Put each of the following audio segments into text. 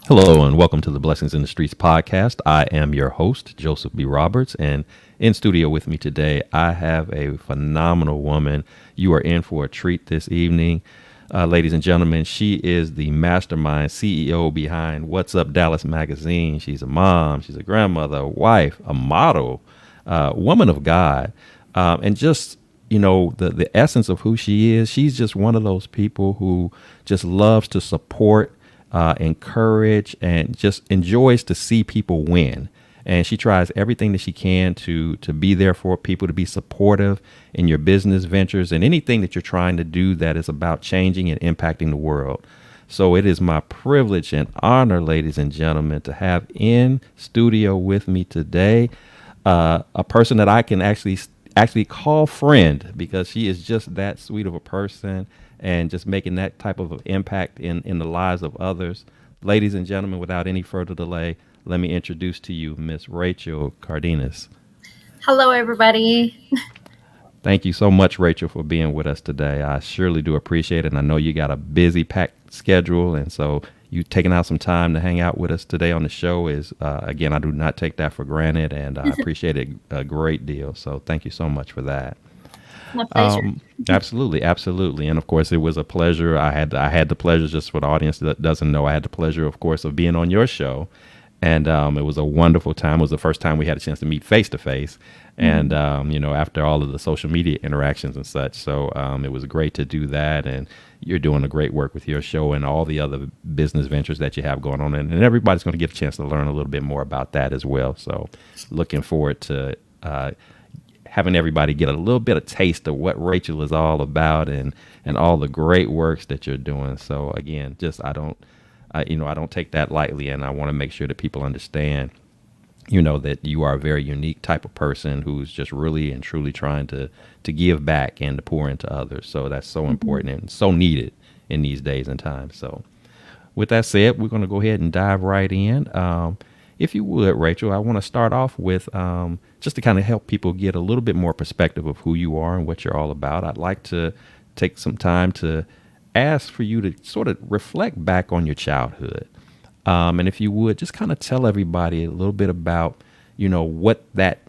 Hello and welcome to the Blessings in the Streets podcast. I am your host, Joseph B. Roberts, and in studio with me today, I have a phenomenal woman. You are in for a treat this evening. Ladies and gentlemen, she is the mastermind CEO behind What's Up Dallas magazine. She's a mom, she's a grandmother, a wife, a model, woman of God, and just the essence of who she is. She's just one of those people who just loves to support, encourage, and just enjoys to see people win. And she tries everything that she can to be there for people, to be supportive in your business ventures and anything that you're trying to do that is about changing and impacting the world. So it is my privilege and honor, ladies and gentlemen, to have in studio with me today a person that I can actually call friend, because she is just that sweet of a person and just making that type of impact in the lives of others. Ladies and gentlemen, without any further delay, let me introduce to you Miss Rachel Cardenas. Hello, everybody. Thank you so much, Rachel, for being with us today. I surely do appreciate it. And I know you got a busy, packed schedule. And so you taking out some time to hang out with us today on the show is, again, I do not take that for granted. And I appreciate it a great deal. So thank you so much for that. My pleasure. Absolutely, absolutely, and of course, it was a pleasure. I had the pleasure, just for the audience that doesn't know, I had the pleasure, of course, of being on your show, and it was a wonderful time. It was the first time we had a chance to meet face to face, and Mhm. after all of the social media interactions and such, so it was great to do that. And you're doing a great work with your show and all the other business ventures that you have going on, and everybody's going to get a chance to learn a little bit more about that as well. So, looking forward to. Having everybody get a little bit of taste of what Rachel is all about, and all the great works that you're doing. So again, just I don't take that lightly, and I want to make sure that people understand, that you are a very unique type of person who's just really and truly trying to give back and to pour into others. So that's so Mhm. important and so needed in these days and times. So with that said, we're going to go ahead and dive right in. If you would, Rachel, I want to start off with just to kind of help people get a little bit more perspective of who you are and what you're all about. I'd like to take some time to ask for you to sort of reflect back on your childhood. And if you would, just kind of tell everybody a little bit about, what that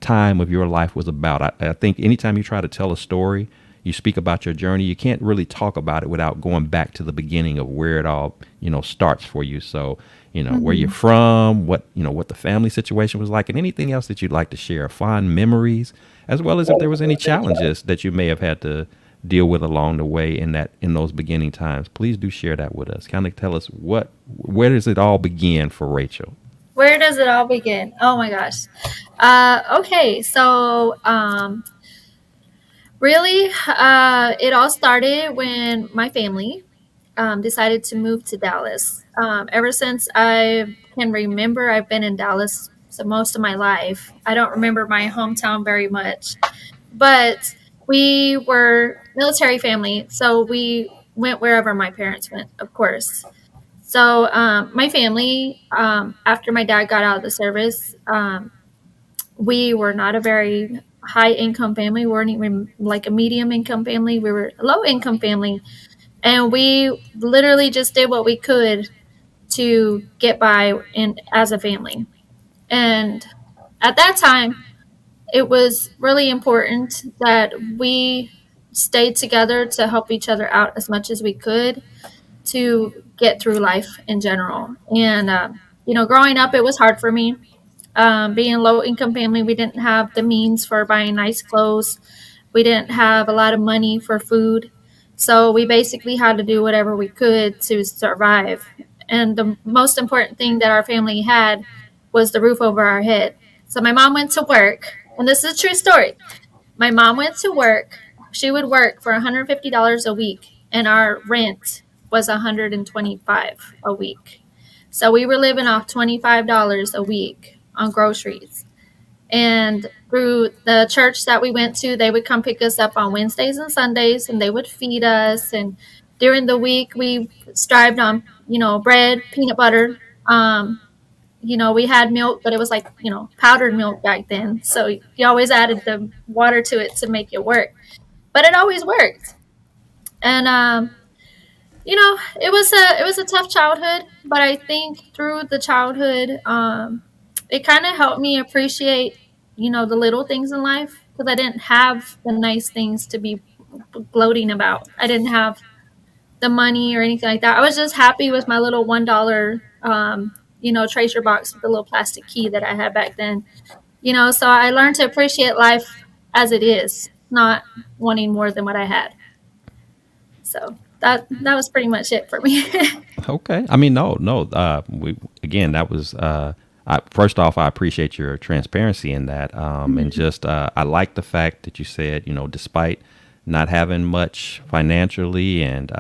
time of your life was about. I think anytime you try to tell a story, you speak about your journey, you can't really talk about it without going back to the beginning of where it all, starts for you. So, where you're Mhm. from, what the family situation was like, and anything else that you'd like to share, fond memories, as well as if there was any challenges that you may have had to deal with along the way in those beginning times. Please do share that with us. Kind of tell us where does it all begin for Rachel? Where does it all begin? Oh my gosh. Okay, so really, it all started when my family decided to move to Dallas. Ever since I can remember, I've been in Dallas so most of my life. I don't remember my hometown very much, but we were military family, so we went wherever my parents went, of course. So my family, after my dad got out of the service, we were not a very high income family. We weren't even like a medium income family. We were a low income family, and we literally just did what we could to get by in as a family. And at that time, it was really important that we stayed together to help each other out as much as we could to get through life in general. And growing up, it was hard for me. Being a low income family, we didn't have the means for buying nice clothes. We didn't have a lot of money for food. So we basically had to do whatever we could to survive. And the most important thing that our family had was the roof over our head. So my mom went to work, and this is a true story. My mom went to work. She would work for $150 a week, and our rent was $125 a week. So we were living off $25 a week on groceries. And through the church that we went to, they would come pick us up on Wednesdays and Sundays, and they would feed us. And during the week, we strived on, bread, peanut butter. We had milk, but it was like, powdered milk back then. So you always added the water to it to make it work. But it always worked. And It was a tough childhood, but I think through the childhood, it kind of helped me appreciate, the little things in life because I didn't have the nice things to be gloating about. I didn't have the money or anything like that. I was just happy with my little $1, treasure box with the little plastic key that I had back then. So I learned to appreciate life as it is, not wanting more than what I had. So that was pretty much it for me. Okay. I mean, no, no. We again, that was. First off, I appreciate your transparency in that, and Mhm. just I like the fact that you said, despite not having much financially and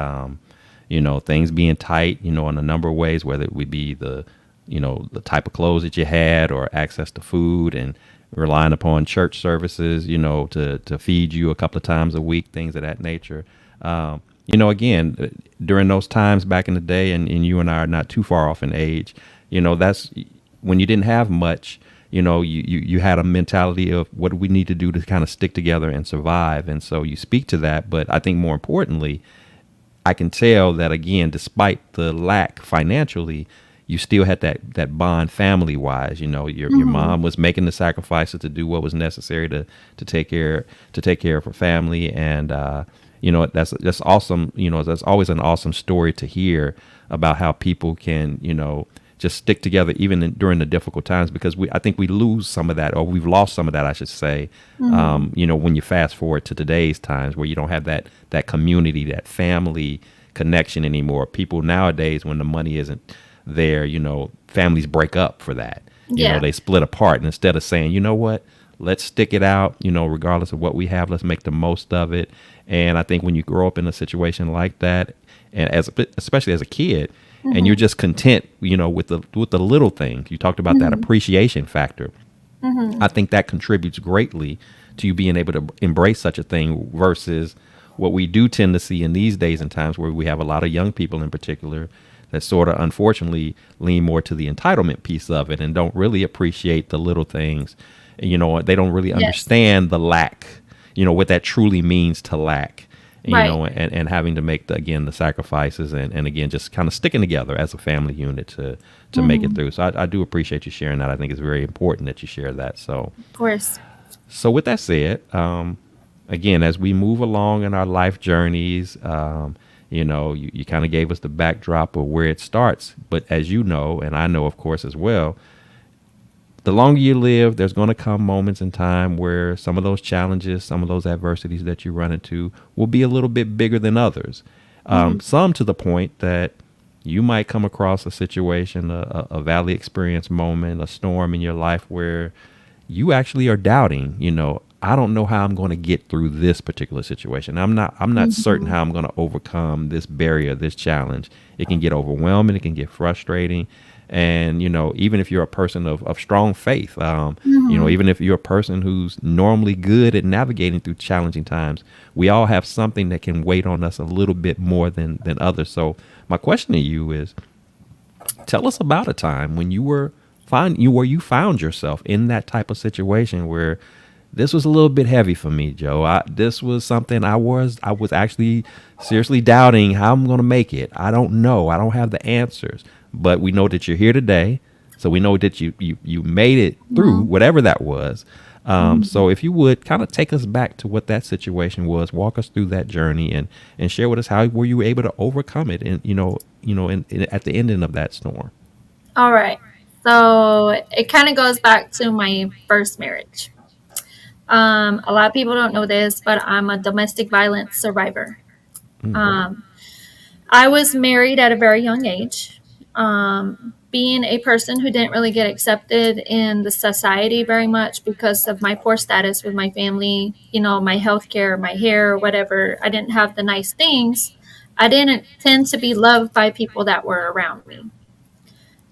things being tight, in a number of ways, whether it would be the type of clothes that you had or access to food and relying upon church services, to feed you a couple of times a week, things of that nature. Again, during those times back in the day, and you and I are not too far off in age, that's when you didn't have much. You had a mentality of what do we need to do to kind of stick together and survive. And so you speak to that. But I think more importantly, I can tell that again, despite the lack financially, you still had that bond family wise. Your Mhm. mom was making the sacrifices to do what was necessary to take care of her family, and that's awesome. That's always an awesome story to hear about how people can just stick together even during the difficult times, because I think we lose some of that, or we've lost some of that, I should say. Mhm. When you fast forward to today's times where you don't have that community, that family connection anymore. People nowadays, when the money isn't there, families break up for that. Yeah. They split apart, and instead of saying, you know what, let's stick it out, regardless of what we have, let's make the most of it. And I think when you grow up in a situation like that, and especially as a kid, and you're Mhm. just content, with the little things. You talked about that Mhm. appreciation factor. I Mhm. think that contributes greatly to you being able to embrace such a thing versus what we do tend to see in these days and times, where we have a lot of young people in particular that sort of unfortunately lean more to the entitlement piece of it and don't really appreciate the little things. They don't really Yes. understand the lack, what that truly means to lack, Right. and having to make again the sacrifices, and again just kind of sticking together as a family unit to make it Mhm. through. So I do appreciate you sharing that. I think it's very important that you share that. So Of course. with that said, again, as we move along in our life journeys, you kind of gave us the backdrop of where it starts. But as you know, and I know, of course, as well, the longer you live, there's going to come moments in time where some of those challenges, some of those adversities that you run into will be a little bit bigger than others. Mhm. Some to the point that you might come across a situation, a valley experience moment, a storm in your life where you actually are doubting, I don't know how I'm going to get through this particular situation. I'm not certain Mhm. how I'm going to overcome this barrier, this challenge. It can get overwhelming, it can get frustrating. And, even if you're a person of strong faith, Mhm. even if you're a person who's normally good at navigating through challenging times, we all have something that can wait on us a little bit more than others. So my question to you is, tell us about a time when you found yourself in that type of situation where this was a little bit heavy for me, Joe. This was something I was actually seriously doubting how I'm going to make it. I don't know. I don't have the answers, but we know that you're here today, so we know that you made it through Mhm. whatever that was. So Mhm. if you would kind of take us back to what that situation was, walk us through that journey, and share with us how were you able to overcome it, and at the ending of that storm. All right. So it kind of goes back to my first marriage. A lot of people don't know this, but I'm a domestic violence survivor. Um, I was married at a very young age. Being a person who didn't really get accepted in the society very much because of my poor status with my family, my health care, my hair, whatever. I didn't have the nice things. I didn't tend to be loved by people that were around me.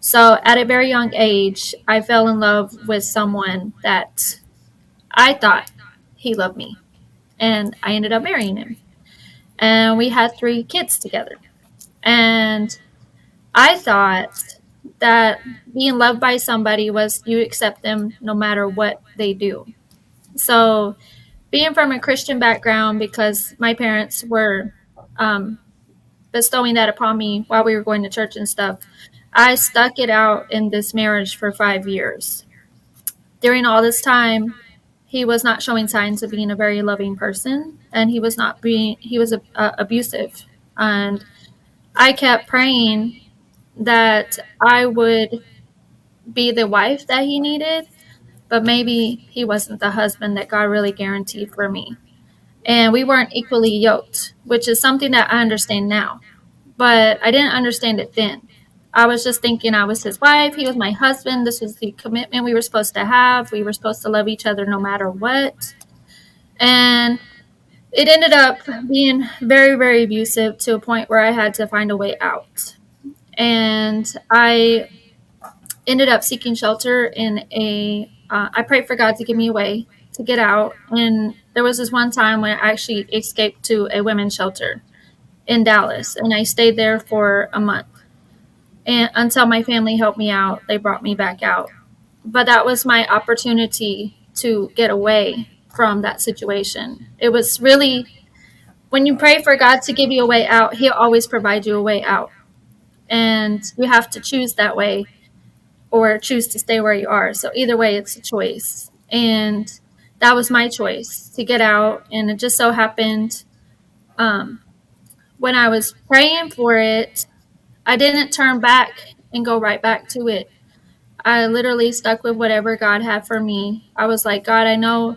So at a very young age, I fell in love with someone that I thought he loved me. And I ended up marrying him. And we had 3 kids together. And I thought that being loved by somebody was you accept them no matter what they do. So, being from a Christian background, because my parents were, um, bestowing that upon me while we were going to church and stuff. I stuck it out in this marriage for 5 years. During all this time, he was not showing signs of being a very loving person, and he was abusive. And I kept praying that I would be the wife that he needed, but maybe he wasn't the husband that God really guaranteed for me. And we weren't equally yoked, which is something that I understand now. But I didn't understand it then. I was just thinking I was his wife, he was my husband, this was the commitment we were supposed to have. We were supposed to love each other no matter what. And it ended up being very, very abusive to a point where I had to find a way out. And I ended up seeking shelter in I prayed for God to give me a way to get out. And there was this one time when I actually escaped to a women's shelter in Dallas, and I stayed there for a month. And until my family helped me out, they brought me back out. But that was my opportunity to get away from that situation. It was really, when you pray for God to give you a way out, He'll always provide you a way out. And you have to choose that way or choose to stay where you are. So either way, it's a choice. And that was my choice to get out. And it just so happened, um, when I was praying for it, I didn't turn back and go right back to it. I literally stuck with whatever God had for me. I was like, God, I know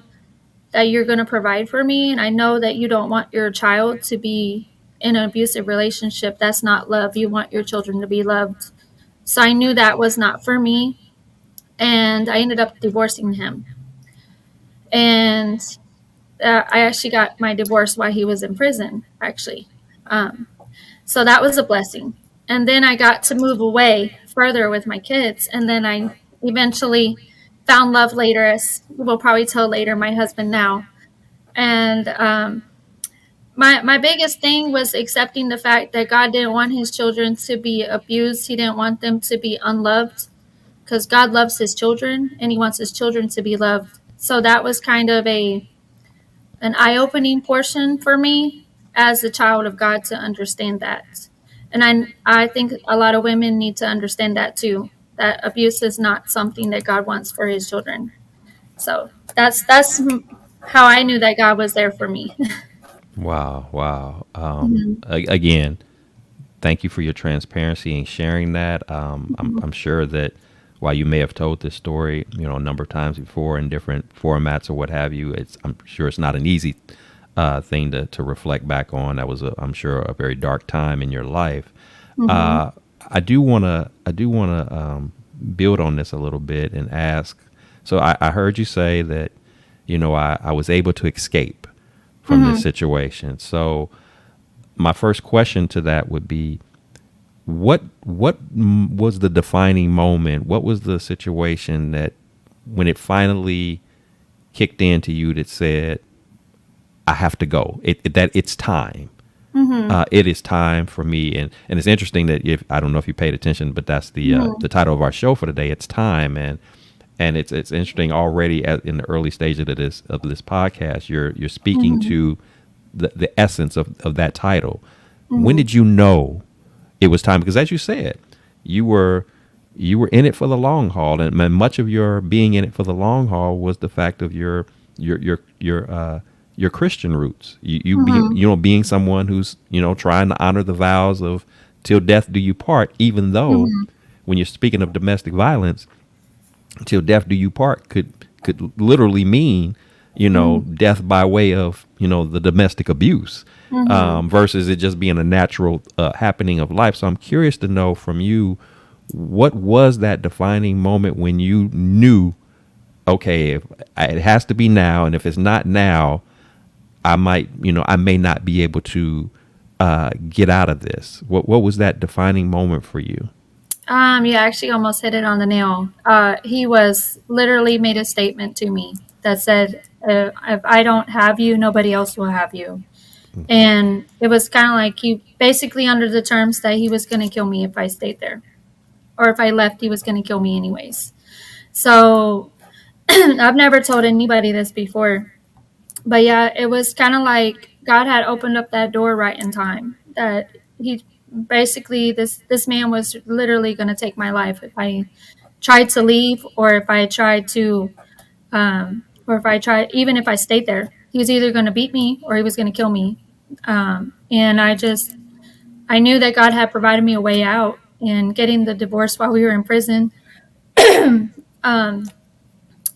that you're going to provide for me. And I know that you don't want your child to be in an abusive relationship. That's not love. You want your children to be loved. So I knew that was not for me. And I ended up divorcing him. And I actually got my divorce while he was in prison, actually. Um, so that was a blessing. And then I got to move away further with my kids. And then I eventually found love later, as we'll probably tell later, my husband now. And my biggest thing was accepting the fact that God didn't want his children to be abused. He didn't want them to be unloved, because God loves his children and he wants his children to be loved. So that was kind of an eye-opening portion for me as a child of God to understand that. And I think a lot of women need to understand that too, that abuse is not something that God wants for his children. So that's how I knew that God was there for me. Wow, wow. Mhm. Again, thank you for your transparency and sharing that. I'm sure that while you may have told this story, a number of times before in different formats or what have you, I'm sure it's not an easy thing to reflect back on. That was, I'm sure, a very dark time in your life. Mhm. Uh, I do want to build on this a little bit and ask. So I heard you say that, I was able to escape from this Mhm. situation. So my first question to that would be, what was the defining moment? What was the situation that when it finally kicked into you that said, I have to go, that it's time. Mhm. It is time for me. And it's interesting that, if I don't know if you paid attention, but that's Mhm. the title of our show for today. It's time. And it's interesting already in the early stages of this podcast. You're speaking Mhm. to the essence of that title. When Mhm. did you know it was time? Because as you said, you were you were in it for the long haul, and much of your being in it for the long haul was the fact of your Christian roots. You being Mhm. being someone who's trying to honor the vows of till death do you part, even though Mhm. when you're speaking of domestic violence, till death do you part could literally mean Mhm. death by way of the domestic abuse, Mhm. versus it just being a natural happening of life. So I'm curious to know from you, what was that defining moment when you knew, okay, if it has to be now, and if it's not now, I may not be able to get out of this. What was that defining moment for you? You actually almost hit it on the nail. He was literally made a statement to me that said, "If I don't have you, nobody else will have you." And it was kind of like he basically under the terms that he was going to kill me if I stayed there, or if I left, he was going to kill me anyways. So I've never told anybody this before, but yeah, it was kind of like God had opened up that door right in time. That he basically, this man was literally going to take my life if I tried to leave, or if I tried to, or if I tried, even if I stayed there. He was either going to beat me or he was going to kill me. And I knew that God had provided me a way out. And getting the divorce while we were in prison, um,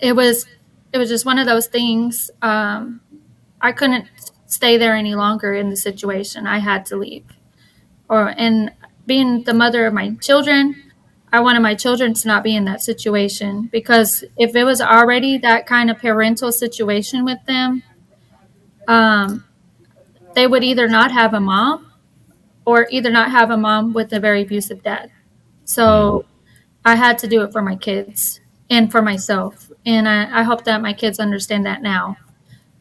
it was it was just one of those things. I couldn't stay there any longer in the situation. I had to leave. And being the mother of my children, I wanted my children to not be in that situation, because if it was already that kind of parental situation with them, um, they would either not have a mom, or either not have a mom with a very abusive dad. Mm. So I had to do it for my kids and for myself. And I hope that my kids understand that now.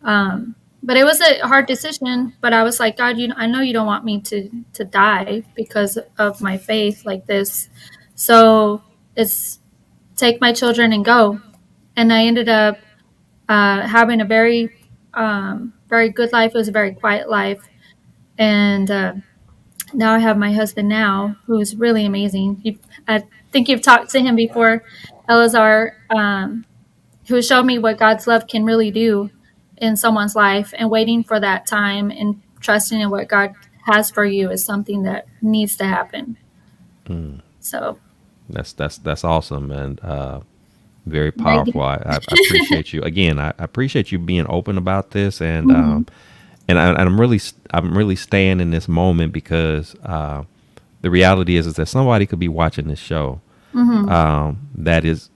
But it was a hard decision. But I was like, God, I know you don't want me to die because of my faith like this. So it's take my children and go. And I ended up having a very good life. It was a very quiet life. And now I have my husband now, who's really amazing. I think you've talked to him before, Elazar, who showed me what God's love can really do in someone's life. And waiting for that time and trusting in what God has for you is something that needs to happen. Mm. So That's awesome, and very maybe. powerful. I appreciate you again. I appreciate you being open about this, and Mm-hmm. I'm really staying in this moment because the reality is that somebody could be watching this show Mm-hmm. that is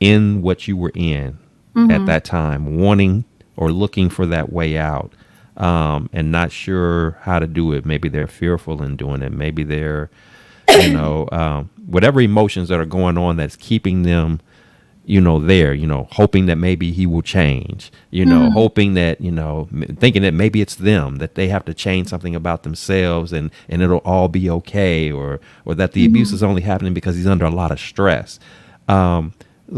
in what you were in at Mm-hmm. that time, wanting or looking for that way out, and not sure how to do it. Maybe they're fearful in doing it. Maybe they're, whatever emotions that are going on that's keeping them, there, hoping that maybe he will change, Mm-hmm. hoping that, thinking that maybe it's them, that they have to change something about themselves and it'll all be okay, or that the abuse Mm-hmm. is only happening because he's under a lot of stress. So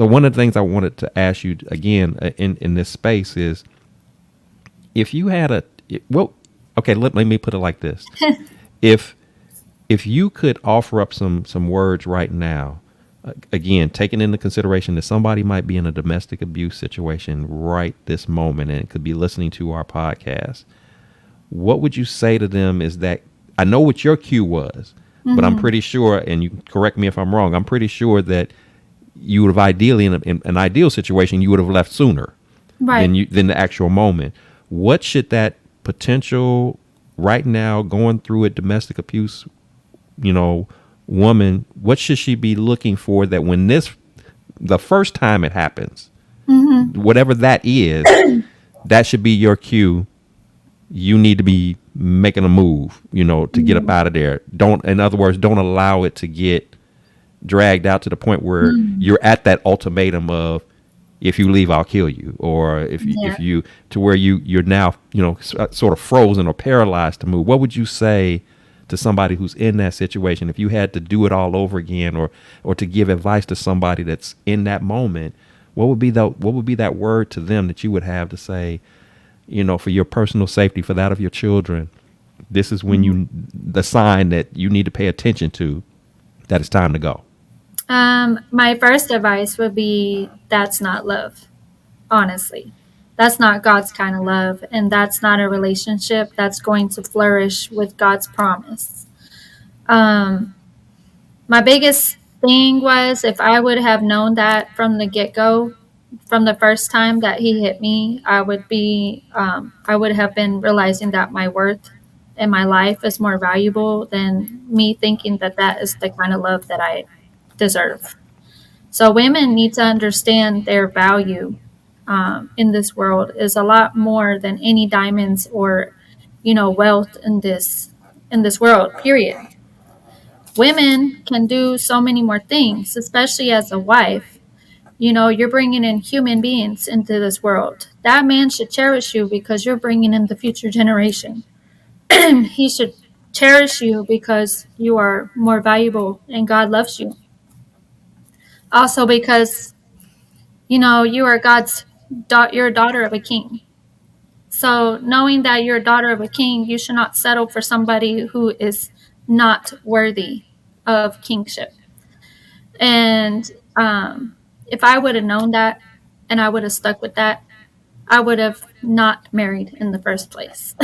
one of the things I wanted to ask you again in this space is if you had well, okay, let me put it like this. If if you could offer up some words right now, again, taking into consideration that somebody might be in a domestic abuse situation right this moment and could be listening to our podcast, what would you say to them? Is that I know what your cue was, but I'm Mm-hmm. pretty sure, and you can correct me if I'm wrong, I'm pretty sure that you would have ideally in an ideal situation you would have left sooner Right. than the actual moment. What should that potential right now going through a domestic abuse, you know, woman, what should she be looking for that when this the first time it happens, Mm-hmm. whatever that is, that should be your cue. You need to be making a move, to get up Mm-hmm. out of there. Don't, in other words, don't allow it to get dragged out to the point where Mm-hmm. you're at that ultimatum of if you leave I'll kill you, or Yeah. if you to where you're now sort of frozen or paralyzed to move. What would you say to somebody who's in that situation if you had to do it all over again, or to give advice to somebody that's in that moment? What would be that word to them that you would have to say, for your personal safety, for that of your children? This is when Mm-hmm. you the sign that you need to pay attention to, that it's time to go. My first advice would be that's not love, honestly. That's not God's kind of love, and that's not a relationship that's going to flourish with God's promise. Um, my biggest thing was, if I would have known that from the get go, from the first time that he hit me, I would have been realizing that my worth in my life is more valuable than me thinking that that is the kind of love that I deserve. So women need to understand their value in this world is a lot more than any diamonds or, wealth in this world. Period. Women can do so many more things, especially as a wife. You're bringing in human beings into this world. That man should cherish you because you're bringing in the future generation. He should cherish you because you are more valuable and God loves you. Also, because you are you're a daughter of a king. So knowing that you're a daughter of a king, you should not settle for somebody who is not worthy of kingship. And if I would have known that and I would have stuck with that, I would have not married in the first place.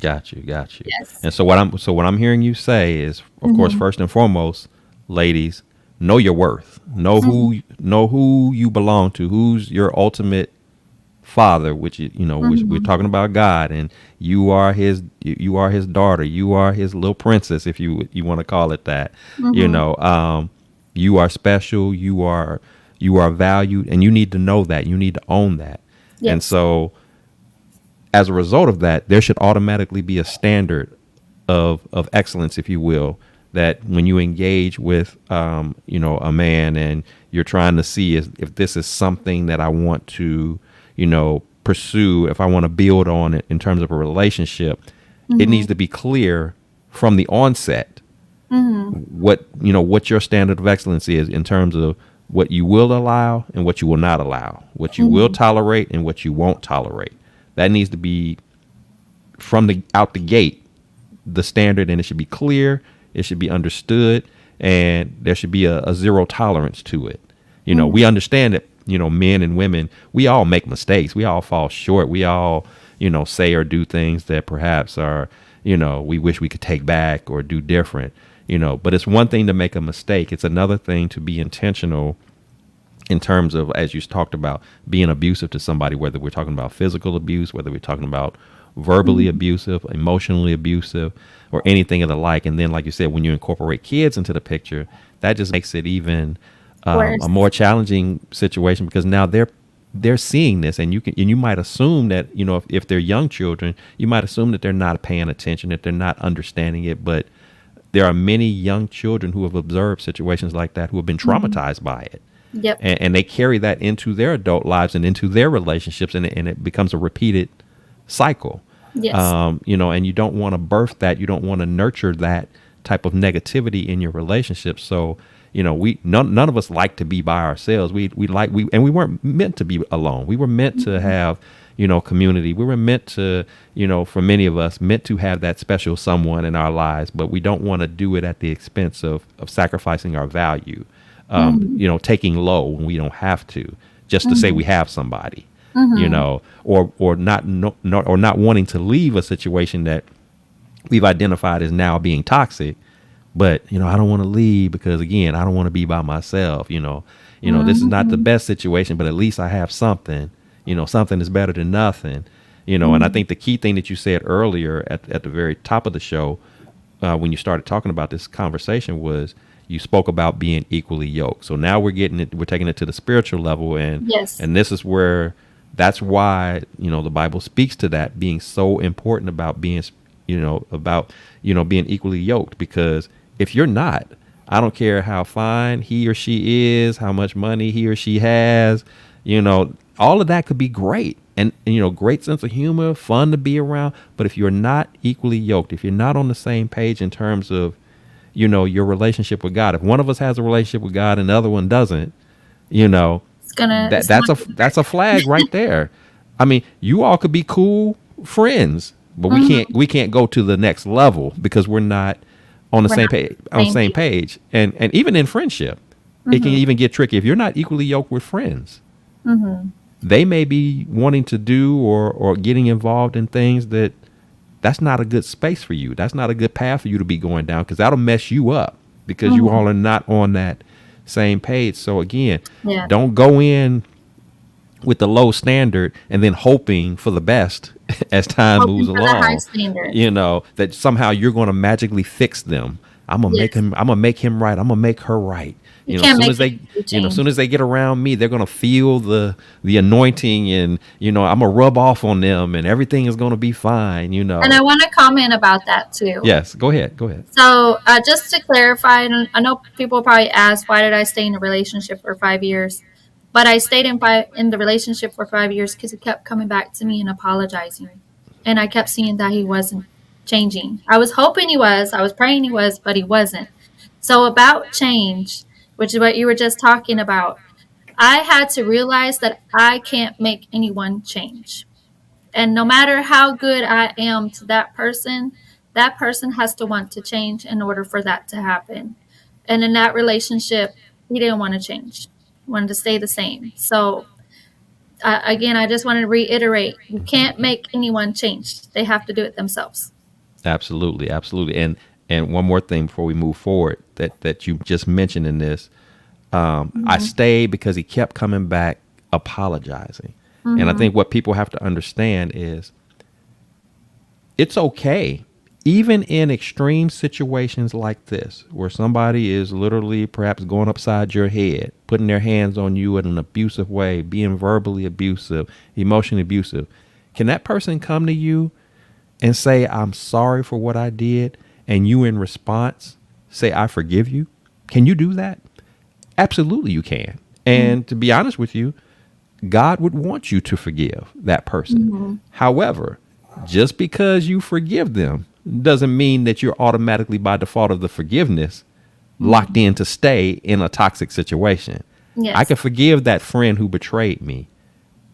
Got you, got you. Yes. And so what I'm hearing you say is, of course, Hmm. first and foremost, ladies, know your worth. Hmm. Know who you belong to. Who's your ultimate father, which which we're Hmm. talking about God, and you are his daughter. You are his little princess, if you want to call it that. You Hmm. know, you are special. You are valued, and you need to know that. You need to own that. And Yes. so as a result of that, there should automatically be a standard of excellence, if you will, that when you engage with a man and you're trying to see if this is something that I want to pursue, if I want to build on it in terms of a relationship, it Hmm. needs to be clear from the onset Hmm. what your standard of excellence is in terms of what you will allow and what you will not allow, what you will Hmm. tolerate and what you won't tolerate. That needs to be from the out the gate the standard, and it should be clear, it should be understood, and there should be a zero tolerance to it. We Hmm. understand that men and women, we all make mistakes, we all fall short, we all say or do things that perhaps are we wish we could take back or do different. But it's one thing to make a mistake, it's another thing to be intentional in terms of, as you talked about, being abusive to somebody, whether we're talking about physical abuse, whether we're talking about verbally Hmm. abusive, emotionally abusive, or anything of the like. And then, like you said, when you incorporate kids into the picture, that just makes it even a Worse. more challenging situation, because now they're seeing this, and you might assume that if they're young children, you might assume that they're not paying attention, that they're not understanding it, but there are many young children who have observed situations like that, who have been Hmm. traumatized by it, Yep. and they carry that into their adult lives and into their relationships, and it becomes a repeated cycle. Yes. And you don't want to birth that, you don't want to nurture that type of negativity in your relationship. So we none of us like to be by ourselves. We weren't meant to be alone. We were meant to Hmm. have community. We were meant to, for many of us, meant to have that special someone in our lives, but we don't want to do it at the expense of sacrificing our value, Hmm. taking low when we don't have to, just to say Hmm. we have somebody, Hmm. or not, no, not or not wanting to leave a situation that we've identified as now being toxic. But I don't want to leave because, again, I don't want to be by myself. This is not the Hmm. best situation, but at least I have something. Something is better than nothing. And I Hmm. think the key thing that you said earlier at the very top of the show, when you started talking about this conversation, was you spoke about being equally yoked. So now we're taking it to the spiritual level, and Yes. and this is where, that's why the Bible speaks to that being so important, about being being equally yoked. Because if you're not, I don't care how fine he or she is, how much money he or she has, all of that could be great, and great sense of humor, fun to be around. But if you're not equally yoked, if you're not on the same page in terms of your relationship with God, if one of us has a relationship with God and the other one doesn't, you know It's not gonna that's a flag right there. I mean, you all could be cool friends, but we work. can't Hmm. we can't go to the next level because we're not on the We're same not page. the same page. And even in friendship, it can Hmm. even get tricky if you're not equally yoked with friends. Hmm. They may be wanting to do or getting involved in things that's not a good space for you. That's not a good path for you to be going down, because that'll mess you up because you Hmm. all are not on that same page. So again, Yeah. don't go in with the low standard and then hoping for the best as time Hoping moves for the high along, standard. that somehow you're going to magically fix them. Yes. I'm gonna make him right, I'm gonna make her right. You As can't soon make as they anybody as change. soon as they get around me, they're gonna feel the anointing, and I'm gonna rub off on them, and everything is gonna be fine. And I want to comment about that too. Yes, go ahead. So, just to clarify, and I know people probably ask, why did I stay in a relationship for 5 years? But I stayed in the relationship for 5 years because he kept coming back to me and apologizing, and I kept seeing that he wasn't changing. I was hoping he was, I was praying he was, but he wasn't. So, about change, which is what you were just talking about, I had to realize that I can't make anyone change. And no matter how good I am to that person, that person has to want to change in order for that to happen. And in that relationship, he didn't want to change, he wanted to stay the same. So, again, I just want to reiterate, you can't make anyone change, they have to do it themselves. Absolutely, absolutely. And one more thing before we move forward that you just mentioned in this, I Mm-hmm. stayed because he kept coming back apologizing. And I Mm-hmm. think what people have to understand is it's okay, even in extreme situations like this, where somebody is literally perhaps going upside your head, putting their hands on you in an abusive way, being verbally abusive, emotionally abusive. Can that person come to you and say, I'm sorry for what I did, and you in response say, I forgive you? Can you do that? Absolutely, you can. And to be honest with you, God would want you to forgive that person. Mm-hmm. However, just because you forgive them doesn't mean that you're automatically, by default of the forgiveness, locked Mm-hmm. in to stay in a toxic situation. I Yes. can forgive that friend who betrayed me,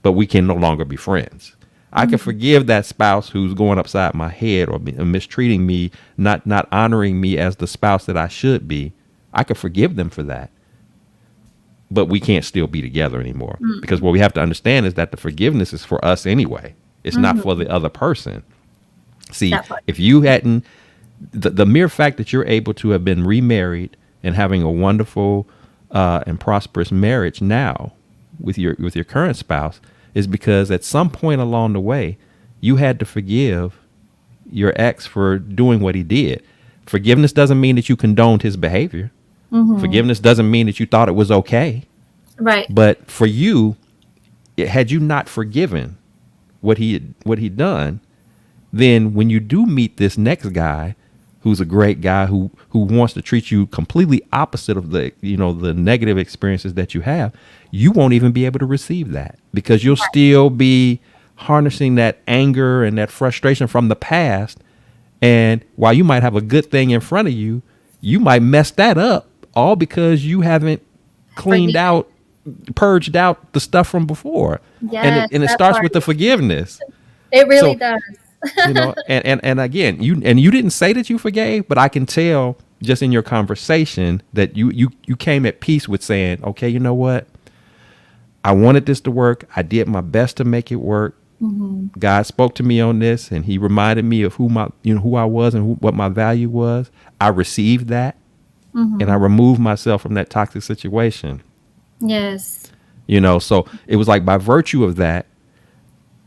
but we can no longer be friends. I can Mm-hmm. forgive that spouse who's going upside my head or mistreating me, not honoring me as the spouse that I should be. I can forgive them for that, but we can't still be together anymore, because what we have to understand is that the forgiveness is for us anyway. It's not for Mm-hmm. the other person. See, That part. if you hadn't, the mere fact that you're able to have been remarried and having a wonderful and prosperous marriage now with your current spouse is because at some point along the way you had to forgive your ex for doing what he did. Forgiveness doesn't mean that you condoned his behavior. Mm-hmm. Forgiveness doesn't mean that you thought it was okay. Right. But for you, had you not forgiven what he'd done, then when you do meet this next guy who's a great guy who wants to treat you completely opposite of the the negative experiences that you have, you won't even be able to receive that because you'll still be harnessing that anger and that frustration from the past. And while you might have a good thing in front of you, you might mess that up all because you haven't cleaned Forgive. out, purged out the stuff from before. Yes, And it that starts part. with the forgiveness. It really So, does. and again, you didn't say that you forgave, but I can tell just in your conversation that you came at peace with saying, okay, you know what? I wanted this to work. I did my best to make it work. Mm-hmm. God spoke to me on this, and He reminded me of who I was and what my value was. I received that, and I Mm-hmm. removed myself from that toxic situation. Yes. So it was like by virtue of that,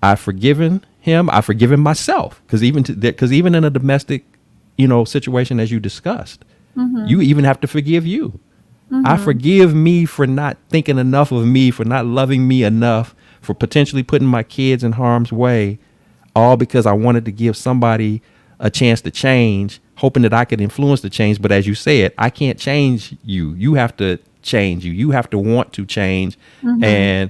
I've forgiven him. I've forgiven myself because even in a domestic, situation as you discussed, Mm-hmm. you even have to forgive you. I Mm-hmm. forgive me for not thinking enough of me, for not loving me enough, for potentially putting my kids in harm's way, all because I wanted to give somebody a chance to change, hoping that I could influence the change. But as you said, I can't change you. You have to change you. You have to want to change. Mm-hmm.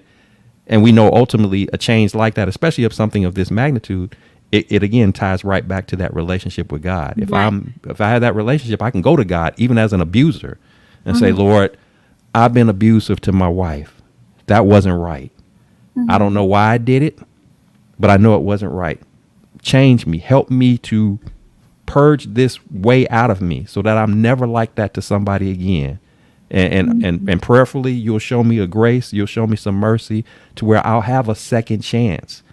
And we know ultimately a change like that, especially of something of this magnitude, it again ties right back to that relationship with God. Right. If I have that relationship, I can go to God even as an abuser and say, Mm-hmm. Lord, I've been abusive to my wife. That wasn't right. I don't Mm-hmm. know why I did it, but I know it wasn't right. Change me. Help me to purge this way out of me so that I'm never like that to somebody again. And prayerfully, you'll show me a grace. You'll show me some mercy to where I'll have a second chance,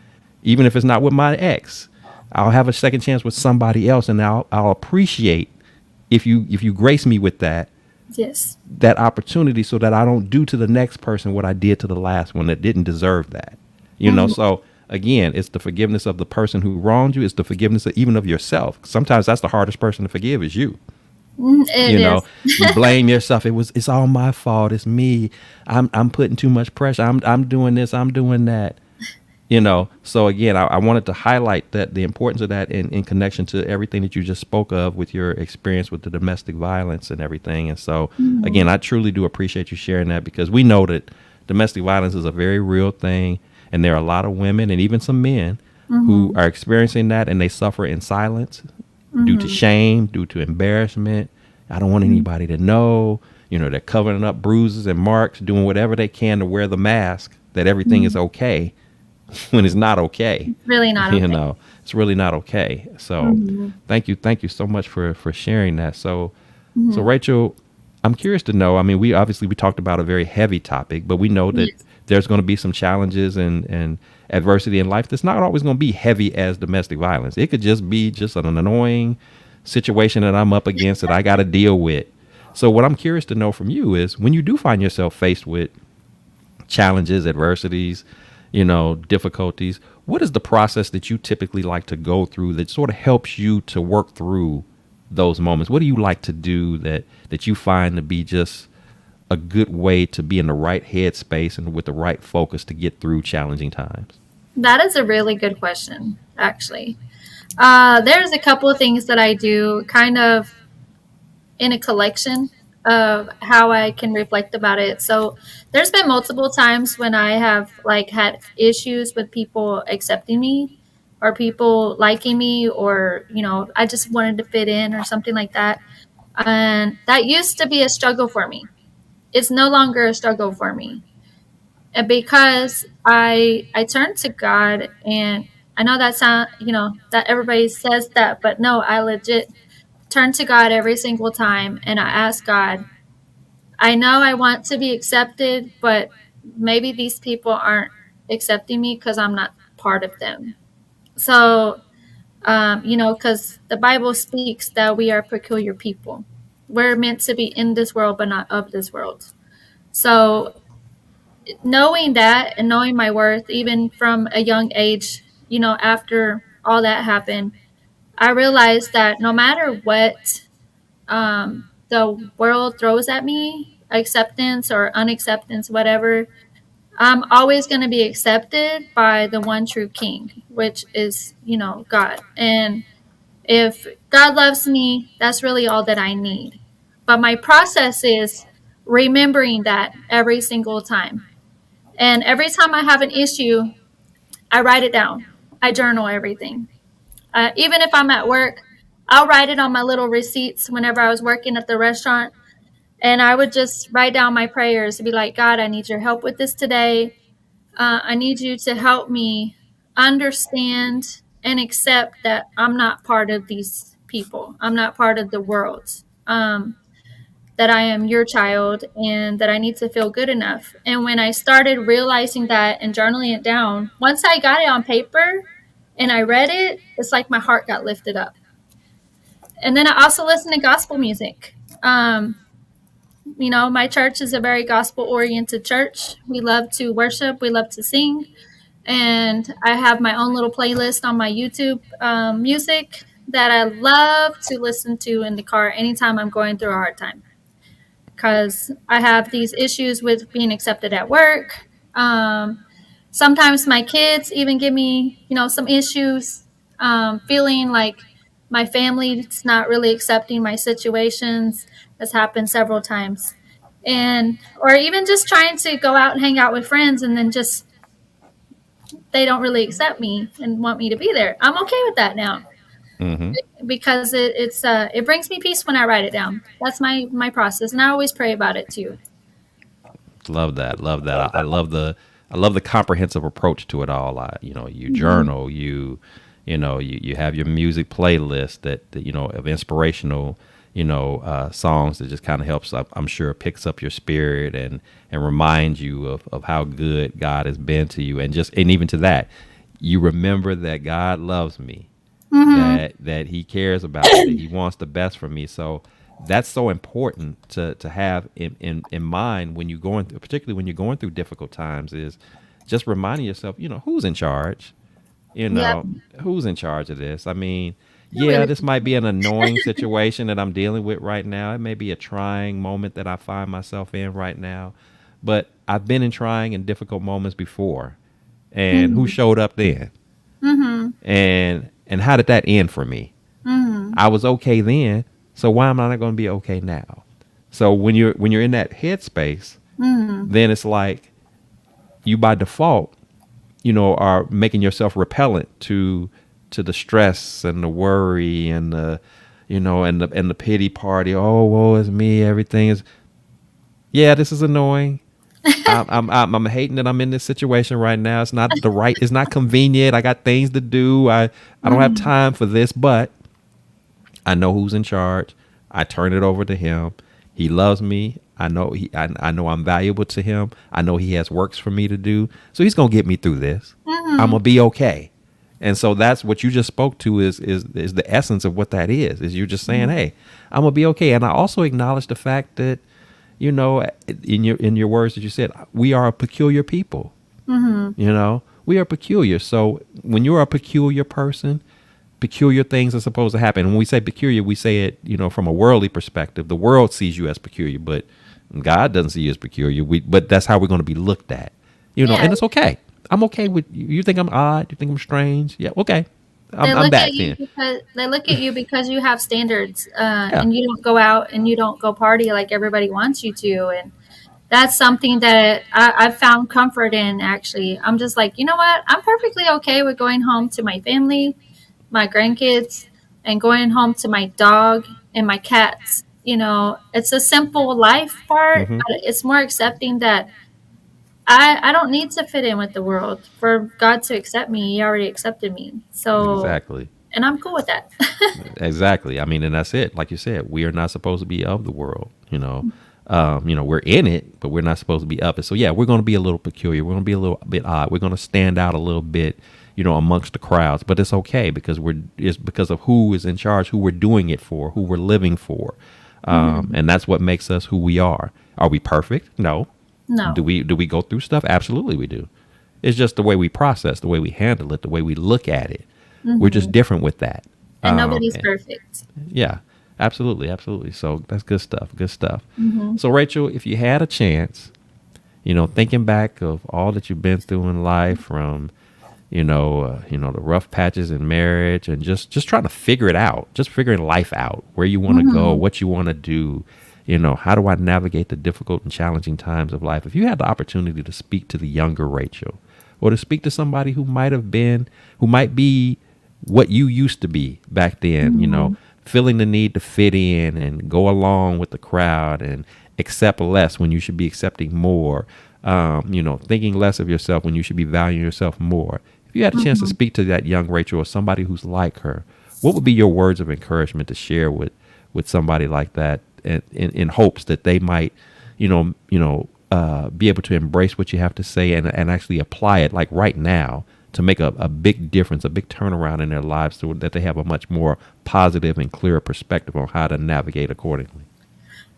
even if it's not with my ex. I'll have a second chance with somebody else, and I'll appreciate if you grace me with Yes. that opportunity so that I don't do to the next person what I did to the last one that didn't deserve that. Mm-hmm. So again, it's the forgiveness of the person who wronged you. It's the forgiveness even of yourself. Sometimes that's the hardest person to forgive is you. It is. You blame yourself. It's all my fault. It's me. I'm putting too much pressure. I'm doing this. I'm doing that. So again, I wanted to highlight that the importance of that in connection to everything that you just spoke of with your experience with the domestic violence and everything. And so Mm-hmm. again, I truly do appreciate you sharing that because we know that domestic violence is a very real thing. And there are a lot of women and even some men who Mm-hmm. are experiencing that and they suffer in silence due to Mm-hmm. shame, due to embarrassment. I don't want anybody to know. They're covering up bruises and marks, doing whatever they can to wear the mask that everything is Mm-hmm. okay. when it's not okay. It's really not You okay. know, it's really not okay. So Hmm. thank you so much for sharing that. So Hmm. Rachel, I'm curious to know. I mean, we talked about a very heavy topic, but we know that Yes. there's going to be some challenges and adversity in life that's not always going to be heavy as domestic violence. It could just be just an annoying situation that I'm up against that I got to deal with. So what I'm curious to know from you is when you do find yourself faced with challenges, adversities, difficulties, what is the process that you typically like to go through that sort of helps you to work through those moments? What do you like to do that you find to be just a good way to be in the right headspace and with the right focus to get through challenging times? That is a really good question, actually. There's a couple of things that I do kind of in a collection of how I can reflect about it. So there's been multiple times when I have like had issues with people accepting me or people liking me, or I just wanted to fit in or something like that. And that used to be a struggle for me. It's no longer a struggle for me. And because I turned to God, and I know that sound, that everybody says that, but no, I legit turn to God every single time and I ask God, I know I want to be accepted, but maybe these people aren't accepting me because I'm not part of them. So, because the Bible speaks that we are peculiar people. We're meant to be in this world, but not of this world. So, knowing that and knowing my worth, even from a young age, after all that happened, I realized that no matter what the world throws at me, acceptance or unacceptance, whatever, I'm always going to be accepted by the one true King, which is, God. And if God loves me, that's really all that I need. But my process is remembering that every single time. And every time I have an issue, I write it down. I journal everything. Even if I'm at work, I'll write it on my little receipts whenever I was working at the restaurant. And I would just write down my prayers and be like, God, I need your help with this today. I need you to help me understand and accept that I'm not part of these people. I'm not part of the world. That I am your child and that I need to feel good enough. And when I started realizing that and journaling it down, once I got it on paper and I read it, it's like my heart got lifted up. And then I also listen to gospel music. My church is a very gospel oriented church. We love to worship, we love to sing, and I have my own little playlist on my YouTube music that I love to listen to in the car anytime I'm going through a hard time, because I have these issues with being accepted at work. Sometimes my kids even give me, some issues, feeling like my family's not really accepting my situations. That's happened several times. And, or even just trying to go out and hang out with friends and then just, they don't really accept me and want me to be there. I'm okay with that now Mm-hmm. because it brings me peace when I write it down. That's my process. And I always pray about it too. Love that. Love that. I love the comprehensive approach to it all. You Hmm. journal, you have your music playlist that of inspirational, songs that just kind of helps. I'm sure picks up your spirit and reminds you of how good God has been to you, and even to that, you remember that God loves me, Hmm. that He cares about me, that He wants the best for me. So that's so important to have in mind when you're going through, particularly when you're going through difficult times, is just reminding yourself, who's in charge, you Yep. know, who's in charge of this. I mean, You're yeah, really. this might be an annoying situation that I'm dealing with right now. It may be a trying moment that I find myself in right now, but I've been in trying and difficult moments before. And who Hmm. showed up then? Hmm. And how did that end for me? Hmm. I was okay then, so why am I not going to be okay now? So when you're in that headspace, Hmm. then it's like you by default, are making yourself repellent to the stress and the worry and the pity party. Oh, woe is me. Everything is, yeah, this is annoying, I'm hating that I'm in this situation right now. It's not the right. It's not convenient. I got things to do. I don't have Mhm. time for this. But I know who's in charge. I turn it over to him. He loves me. I know I'm valuable to him. I know he has works for me to do. So he's gonna get me through this. I'm Mhm. gonna be okay. And so that's what you just spoke to is the essence of what that is you're just saying, hey, I'm gonna be okay. And I also acknowledge the fact that, you know, in your words that you said, we are a peculiar people. Mhm. You know, we are peculiar. So when you're a peculiar person, peculiar things are supposed to happen. And when we say peculiar, we say it, you know, from a worldly perspective. The world sees you as peculiar, but God doesn't see you as peculiar. But that's how we're going to be looked at, you know, Yeah, and it's okay. I'm okay with you. You think I'm odd? You think I'm strange? Yeah, okay. they I'm look at back you then. because you have standards, Yeah. and you don't go out and you don't go party like everybody wants you to, and that's something that I've found comfort in. Actually, I'm just like, you know what? I'm perfectly okay with going home to my family, my grandkids, and going home to my dog and my cats. You know, it's a simple life part, Mm-hmm. but it's more accepting that I don't need to fit in with the world for God to accept me. He already accepted me. So, Exactly. and I'm cool with that. Exactly. I mean, and that's it. Like you said, we are not supposed to be of the world. You know, we're in it, but we're not supposed to be of it. So yeah, we're going to be a little peculiar. We're going to be a little bit odd. We're going to stand out a little bit, you know, amongst the crowds. But it's okay because it's because of who is in charge, who we're doing it for, who we're living for, Hmm. and that's what makes us who we are. Are we perfect? No. No. Do we go through stuff? Absolutely, we do. It's just the way we process, the way we handle it, the way we look at it. We're just Hmm. different with that. And nobody's And perfect. yeah, absolutely, absolutely. So that's good stuff. Good stuff. Hmm. So Rachel, if you had a chance, you know, thinking back of all that you've been through in life, from the rough patches in marriage, and just trying to figure it out, just figuring life out, where you want to go, Hmm. what you want to do. You know, how do I navigate the difficult and challenging times of life? If you had the opportunity to speak to the younger Rachel, or to speak to somebody who might be what you used to be back then, you know, Hmm. feeling the need to fit in and go along with the crowd and accept less when you should be accepting more, thinking less of yourself when you should be valuing yourself more. If you had a chance to Hmm. speak to that young Rachel or somebody who's like her, what would be your words of encouragement to share with somebody like that, in hopes that they might, be able to embrace what you have to say and actually apply it like right now to make a big difference, a big turnaround in their lives, so that they have a much more positive and clearer perspective on how to navigate accordingly.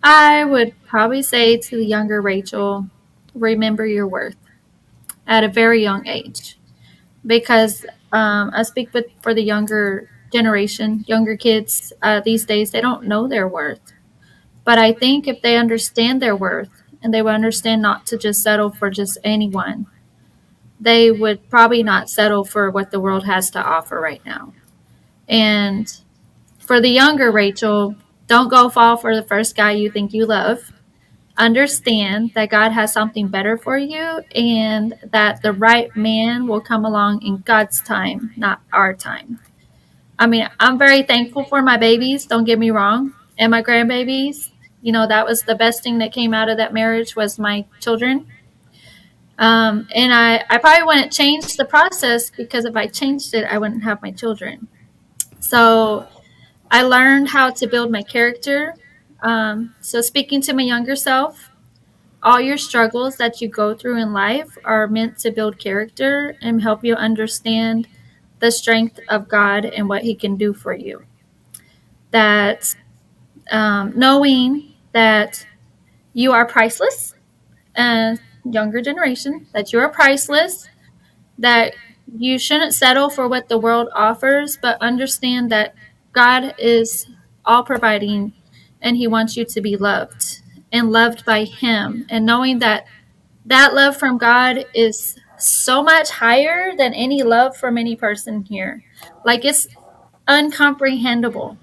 I would probably say to the younger Rachel, remember your worth at a very young age. Because I speak for the younger generation, younger kids these days, they don't know their worth. But I think if they understand their worth and they would understand not to just settle for just anyone, they would probably not settle for what the world has to offer right now. And for the younger Rachel, don't go fall for the first guy you think you love. Understand that God has something better for you and that the right man will come along in God's time, not our time. I mean, I'm very thankful for my babies, don't get me wrong, and my grandbabies. You know, that was the best thing that came out of that marriage was my children. And I probably wouldn't change the process because if I changed it, I wouldn't have my children. So I learned how to build my character. So speaking to my younger self, all your struggles that you go through in life are meant to build character and help you understand the strength of God and what He can do for you. That knowing that you are priceless, and younger generation, that you are priceless, that you shouldn't settle for what the world offers, but understand that God is all providing and He wants you to be loved and loved by Him. And knowing that that love from God is so much higher than any love from any person here. Like it's uncomprehendable.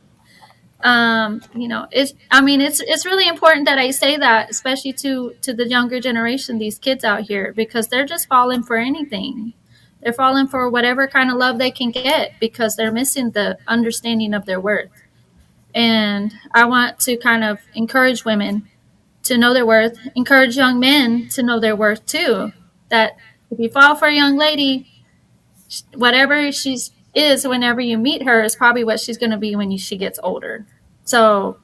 It's, I mean, it's really important that I say that, especially to the younger generation, these kids out here, because they're just falling for anything. They're falling for whatever kind of love they can get because they're missing the understanding of their worth. And I want to kind of encourage women to know their worth. Encourage young men to know their worth too. That if you fall for a young lady, whatever she is whenever you meet her is probably what she's going to be when she gets older. So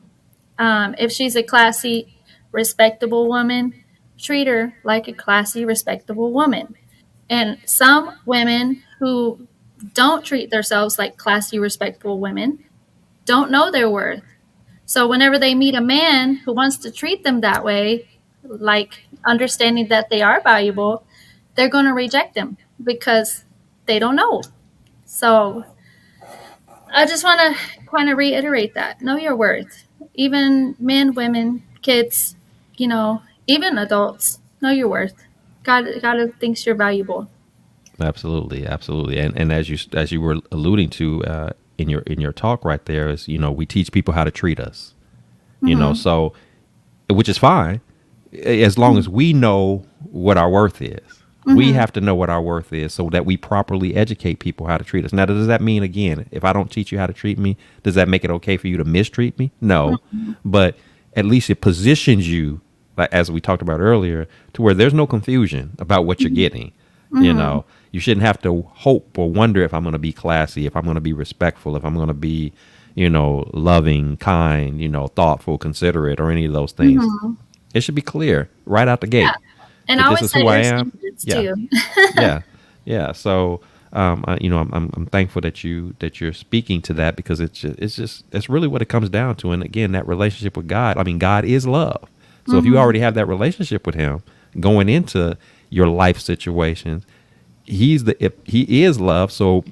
if she's a classy, respectable woman, treat her like a classy, respectable woman. And some women who don't treat themselves like classy, respectable women don't know their worth. So whenever they meet a man who wants to treat them that way, like understanding that they are valuable, they're going to reject them because they don't know. So I just want to kind of reiterate that. Know your worth. Even men, women, kids, even adults, know your worth. God thinks you're valuable. Absolutely, absolutely. And as you were alluding to in your talk right there is, we teach people how to treat us. Mm-hmm. So which is fine as long as we know what our worth is. We Mm-hmm. have to know what our worth is so that we properly educate people how to treat us. Now, does that mean, again, if I don't teach you how to treat me, does that make it okay for you to mistreat me? No, Mm-hmm. but at least it positions you, like as we talked about earlier, to where there's no confusion about what you're getting. Mm-hmm. You shouldn't have to hope or wonder if I'm going to be classy, if I'm going to be respectful, if I'm going to be, loving, kind, thoughtful, considerate, or any of those things. Mm-hmm. It should be clear right out the Yeah. gate And that I this always is who set I your am. standards Yeah, too. yeah, yeah. So, I'm thankful that you're speaking to that because it's really what it comes down to. And again, that relationship with God. I mean, God is love. So if you Mm-hmm. already have that relationship with Him going into your life situations, if He is love. So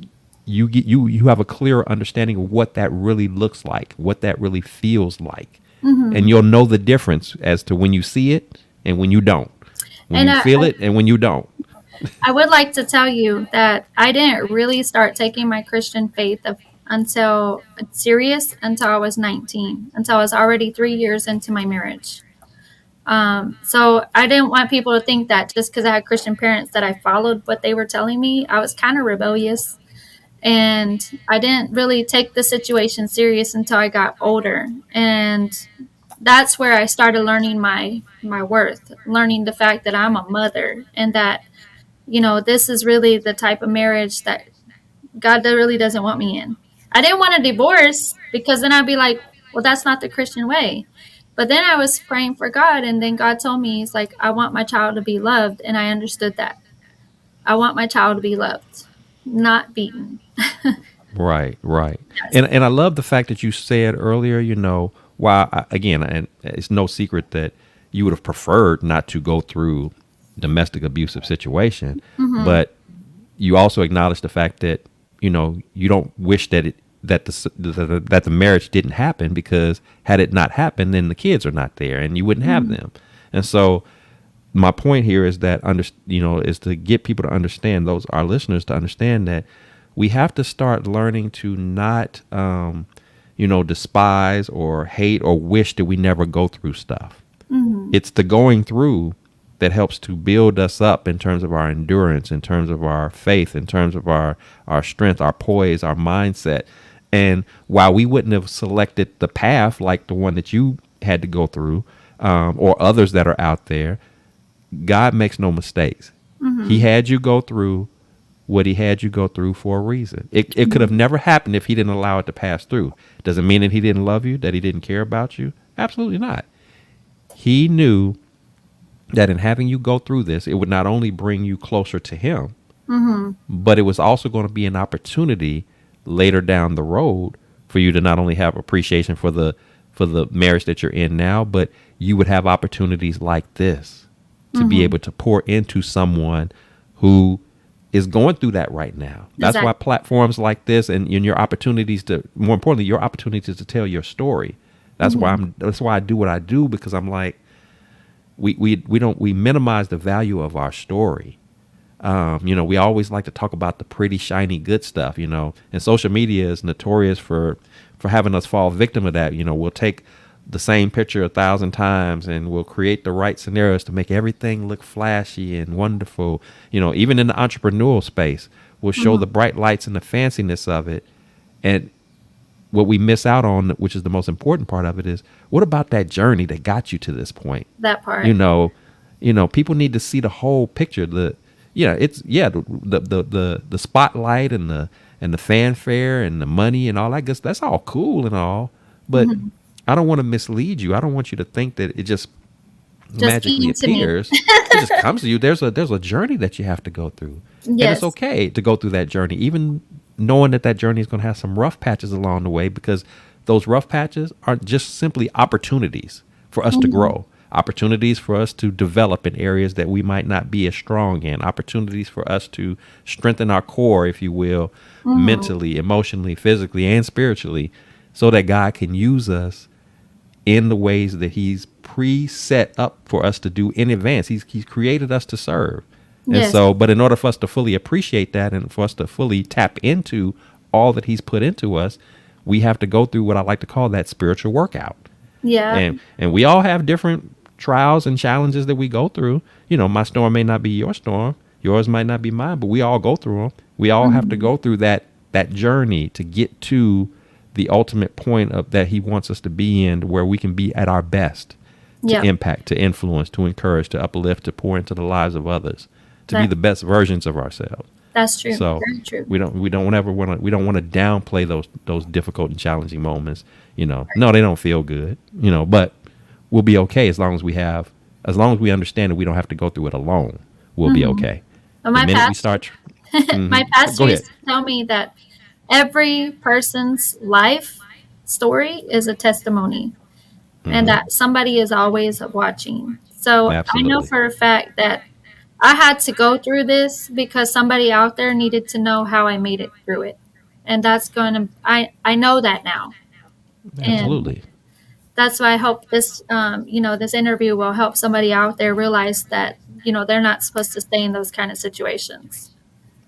you have a clearer understanding of what that really looks like, what that really feels like, Mm-hmm. and you'll know the difference as to when you see it and when you don't, when And you feel it and when you don't. I would like to tell you that I didn't really start taking my Christian faith until serious until I was 19, until I was already 3 years into my marriage. So I didn't want people to think that just because I had Christian parents that I followed what they were telling me. I was kind of rebellious, and I didn't really take the situation serious until I got older. And that's where I started learning my worth, learning the fact that I'm a mother and that this is really the type of marriage that God really doesn't want me in. I didn't want a divorce because then I'd be like, well, that's not the Christian way. But then I was praying for God, and then God told me, He's like, I want my child to be loved. And I understood that. I want my child to be loved, not beaten. Right, right. Yes. And I love the fact that you said earlier, while again, and it's no secret that you would have preferred not to go through domestic abusive situation, Mm-hmm. but you also acknowledge the fact that you don't wish that that the marriage didn't happen, because had it not happened, then the kids are not there and you wouldn't have Mm-hmm. them. And so my point here is that is to get people to understand, those our listeners to understand, that we have to start learning to not despise or hate or wish that we never go through stuff. Mm-hmm. It's the going through that helps to build us up in terms of our endurance, in terms of our faith, in terms of our strength, our poise, our mindset. And while we wouldn't have selected the path like the one that you had to go through, or others that are out there, God makes no mistakes. He Mm-hmm. had you go through what He had you go through for a reason. It could have never happened if He didn't allow it to pass through. Doesn't mean that He didn't love you, that He didn't care about you. Absolutely not. He knew that in having you go through this, it would not only bring you closer to Him, Mm-hmm. but it was also going to be an opportunity later down the road for you to not only have appreciation for the marriage that you're in now, but you would have opportunities like this to be Mm-hmm. able to pour into someone who is going through that right now. That's why Exactly. platforms like this and your opportunities to, more importantly, your opportunities to tell your story. Mm-hmm. That's why I do what I do, because I'm like, we minimize the value of our story. We always like to talk about the pretty, shiny, good stuff, and social media is notorious for having us fall victim of that. We'll take the same picture 1,000 times and we'll create the right scenarios to make everything look flashy and wonderful. Even in the entrepreneurial space, we'll show Mm-hmm. the bright lights and the fanciness of it. And what we miss out on, which is the most important part of it, is what about that journey that got you to this point? That You part. know, people need to see the whole picture. The spotlight and the fanfare and the money and all that good. That's all cool and all, but Hmm. I don't want to mislead you. I don't want you to think that it just Just magically came to me. appears. It just comes to you. There's a journey that you have to go through, and it's Yes. okay to go through that journey, even knowing that that journey is going to have some rough patches along the way, because those rough patches are just simply opportunities for us to Hmm. grow, opportunities for us to develop in areas that we might not be as strong in, opportunities for us to strengthen our core, if you will, Hmm. mentally, emotionally, physically, and spiritually, so that God can use us in the ways that he's pre-set up for us to do in advance. He's created us to serve. And Yes. so, but in order for us to fully appreciate that and for us to fully tap into all that he's put into us, we have to go through what I like to call that spiritual workout. Yeah. And we all have different trials and challenges that we go through. My storm may not be your storm, yours might not be mine, but we all go through them. We all have to Hmm. go through that journey to get to the ultimate point of that he wants us to be in, where we can be at our best, to Yep. impact, to influence, to encourage, to uplift, to pour into the lives of others, to be That the best versions of ourselves. that's true. So Very true. we don't want to downplay those difficult and challenging moments. No, they don't feel good. But we'll be okay as long as we understand that we don't have to go through it alone. We'll be Hmm. okay. But The my minute we pastor, start, my pastor go used ahead. to tell me that every person's life story is a testimony, and Hmm. that somebody is always watching. So I know Absolutely, for a fact that I had to go through this because somebody out there needed to know how I made it through it. And that's going to, I know that now. And absolutely. that's why I hope this, this interview will help somebody out there realize that, they're not supposed to stay in those kind of situations.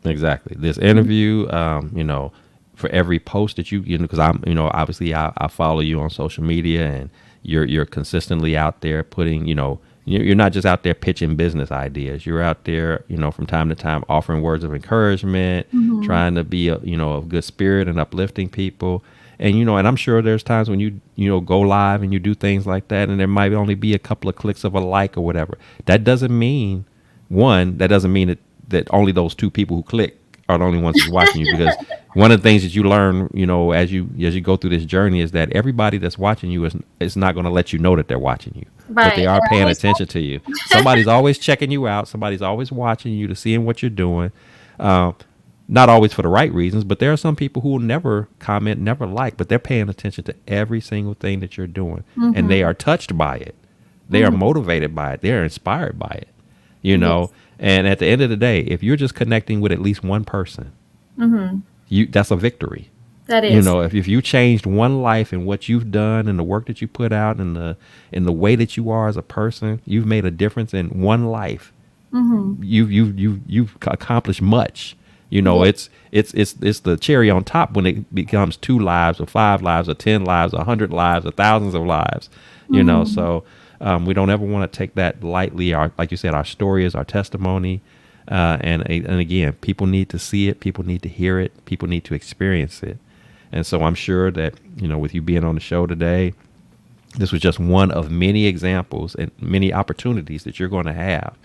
Exactly. This interview, for every post that because obviously I follow you on social media, and you're consistently out there putting, you're not just out there pitching business ideas. You're out there, from time to time offering words of encouragement, Hmm. trying to be of good spirit and uplifting people. And I'm sure there's times when you go live and you do things like that, and there might only be a couple of clicks of a like or whatever. That doesn't mean that only those two people who click are the only ones that's watching you, because one of the things that you learn, as you go through this journey, is that everybody that's watching you is not going to let you know that they're watching you, but they Right. are They're paying always attention to you. Somebody's always checking you out. Somebody's always watching you to seeing what you're doing. Uh, Not always for the right reasons, but there are some people who will never comment, never like, but they're paying attention to every single thing that you're doing, and they hmm. are touched by it. They are Hmm. motivated by it. They are inspired by it. you know Yes. and at the end of the day, if you're just connecting with at least one person, Hmm. that's a victory. That is. If you changed one life and what you've done and the work that you put out and the way that you are as a person, you've made a difference in one life. Hmm. You've accomplished much. Yeah. It's the cherry on top when it becomes 2 lives or 5 lives or 10 lives or 100 lives or thousands of lives. Hmm. So we don't ever want to take that lightly. Our, like you said, our story is our testimony. And again, people need to see it, people need to hear it, people need to experience it. And so I'm sure that, with you being on the show today, this was just one of many examples and many opportunities that you're going to have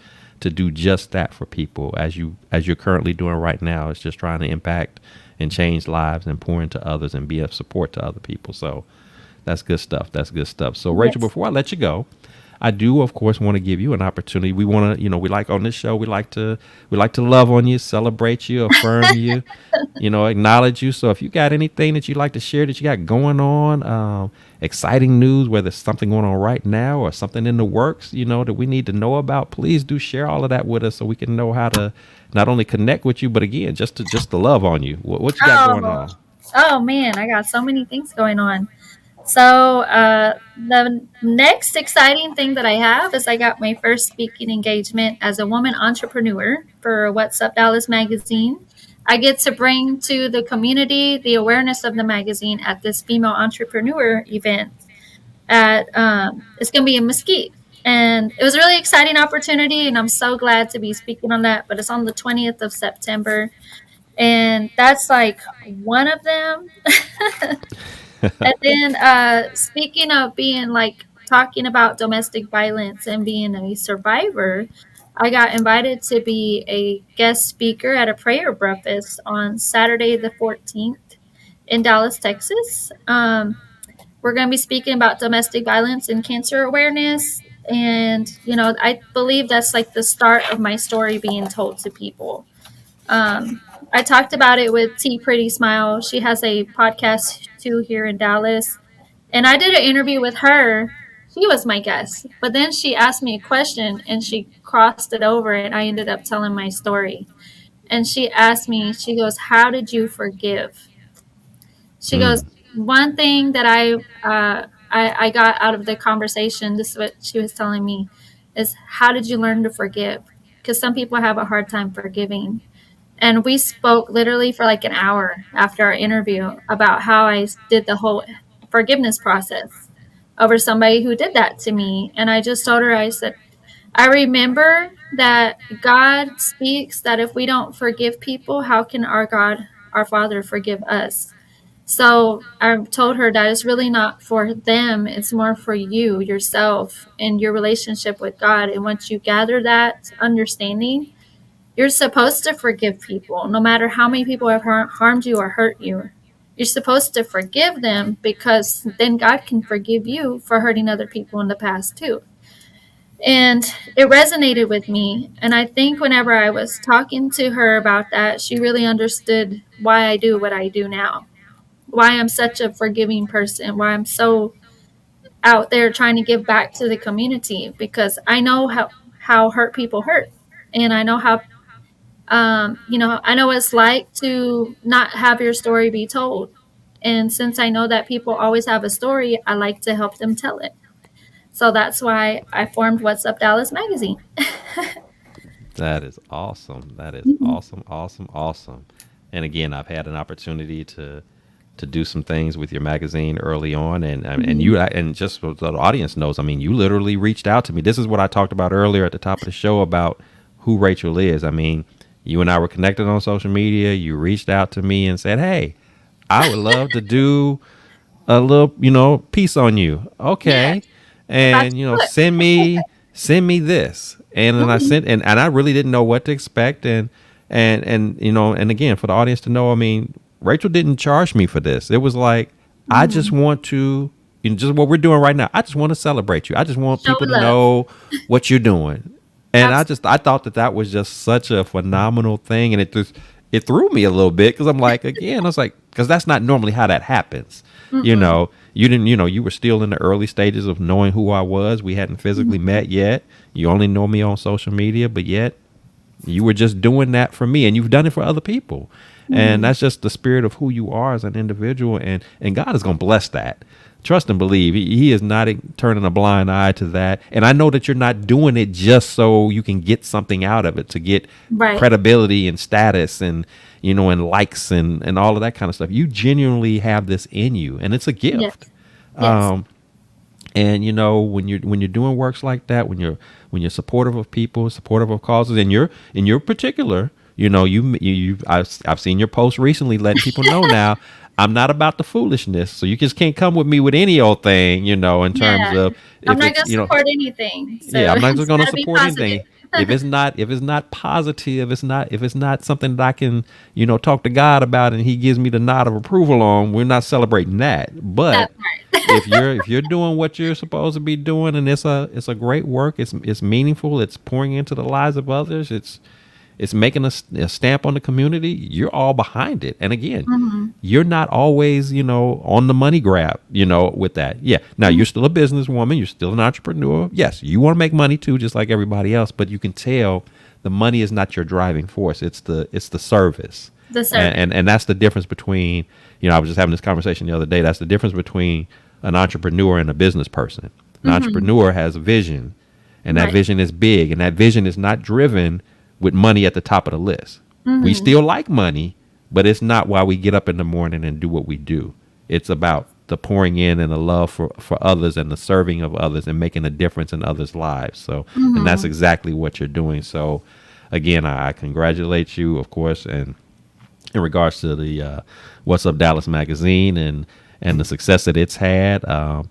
to do just that for people, as you're currently doing right now. It's just trying to impact and change lives and pour into others and be of support to other people. So that's good stuff. That's good stuff. So Rachel, Yes. before I let you go, I do, of course, want to give you an opportunity. We want to, we like on this show, we like to love on you, celebrate you, affirm you, acknowledge you. So if you got anything that you'd like to share that you got going on, exciting news, whether it's something going on right now or something in the works, that we need to know about, please do share all of that with us so we can know how to not only connect with you, but again, just to love on you. What you got going Oh, on? oh man, I got so many things going on. So the next exciting thing that I have is I got my first speaking engagement as a woman entrepreneur for What's Up Dallas magazine. I get to bring to the community the awareness of the magazine at this female entrepreneur event at it's going to be in Mesquite. And it was a really exciting opportunity, and I'm so glad to be speaking on that. But it's on the 20th of September, and that's like one of them. And then, speaking of being like talking about domestic violence and being a survivor, I got invited to be a guest speaker at a prayer breakfast on Saturday the 14th in Dallas, Texas. We're going to be speaking about domestic violence and cancer awareness. And, I believe that's like the start of my story being told to people. I talked about it with T Pretty Smile. She has a podcast too here in Dallas. And I did an interview with her. She was my guest. But then she asked me a question and she crossed it over and I ended up telling my story. And she asked me, she goes, "How did you forgive?" She goes, Mm, "One thing that I got out of the conversation, this is what she was telling me, is how did you learn to forgive? Because some people have a hard time forgiving." And we spoke literally for like an hour after our interview about how I did the whole forgiveness process over somebody who did that to me. And I just told her, I said, I remember that God speaks that if we don't forgive people, how can our God, our Father, forgive us? So I told her that it's really not for them, it's more for you, yourself, and your relationship with God. And once you gather that understanding, you're supposed to forgive people, no matter how many people have harmed you or hurt you. You're supposed to forgive them because then God can forgive you for hurting other people in the past too. And it resonated with me. And I think whenever I was talking to her about that, she really understood why I do what I do now, why I'm such a forgiving person, why I'm so out there trying to give back to the community because I know how hurt people hurt. And I know how I know what it's like to not have your story be told. And since I know that people always have a story, I like to help them tell it. So that's why I formed What's Up Dallas magazine. that is awesome. That is Mhm. awesome, awesome, awesome. And again, I've had an opportunity to do some things with your magazine early on, and Mhm. you and just so the audience knows, I mean, you literally reached out to me. This is what I talked about earlier at the top of the show about who Rachel is. I mean, you and I were connected on social media. You reached out to me and said, "Hey, I would love to do a little, piece on you." Yeah, Okay. that's And, good. send me this. And then I Mhm. sent, and I really didn't know what to expect. And again, for the audience to know, I mean, Rachel didn't charge me for this. It was like, I just Mhm. want to, just what we're doing right now. I just want to celebrate you. I just want Show people to love. know what you're doing. And Absolutely. I thought that was just such a phenomenal thing. And it threw me a little bit because I'm like, again, I was like, because that's not normally how that happens. Mm-mm. You didn't, you were still in the early stages of knowing who I was. We hadn't physically Mhm. met yet. You only know me on social media, but yet you were just doing that for me, and you've done it for other people. And Mhm. that's just the spirit of who you are as an individual. And God is going to bless that. Trust and believe. He is not turning a blind eye to that. And I know that you're not doing it just so you can get something out of it, to get Right. credibility and status and likes and all of that kind of stuff. You genuinely have this in you, and it's a gift. Yes. Yes. And when you're doing works like that, when you're supportive of people, supportive of causes, and you're in your particular, I've seen your post recently letting people know now, I'm not about the foolishness. So you just can't come with me with any old thing, in terms Yeah. of I'm if not it's, gonna support anything, yeah, so I'm not just it's going to gotta be support positive. anything. If it's not positive, if it's not something that I can, talk to God about and he gives me the nod of approval on, we're not celebrating that. That But part. if you're doing what you're supposed to be doing, and it's a great work, it's meaningful, it's pouring into the lives of others, it's making a stamp on the community, you're all behind it. And again, Mhm. you're not always, on the money grab, with that. Yeah. Now Mhm. you're still a businesswoman. You're still an entrepreneur. Yes. You want to make money too, just like everybody else, but you can tell the money is not your driving force. It's the service. The And, service. and, and that's the difference between, I was just having this conversation the other day. That's the difference between an entrepreneur and a business person. An Mhm. entrepreneur has a vision, and that Right. vision is big, and that vision is not driven with money at the top of the list. We Mhm. still like money, but it's not why we get up in the morning and do what we do. It's about the pouring in and the love for others and the serving of others and making a difference in others' lives. So, and that's Mhm. exactly what you're doing. So, again, I congratulate you, of course, and in regards to the What's Up Dallas magazine, and the success that it's had, and